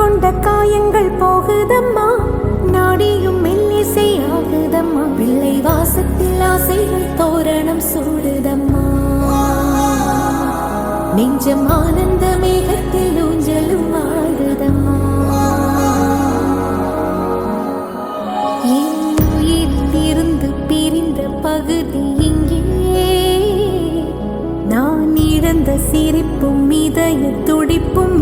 கொண்ட காயங்கள் போகுதம்மா, நாடியும் மெல்லிசை ஆகுதம்மா, பிள்ளை வாசத்தில் ஆசைகள் தோரணம் சூடுதம்மா, நெஞ்சம் ஆனந்த மேகத்தில் ஊஞ்சலும் ஆடுதம்மா. என் உயிரிலிருந்து பிரிந்த பகுதி இங்கே, நான் இழந்த சிரிப்பும் இதய துடிப்பும்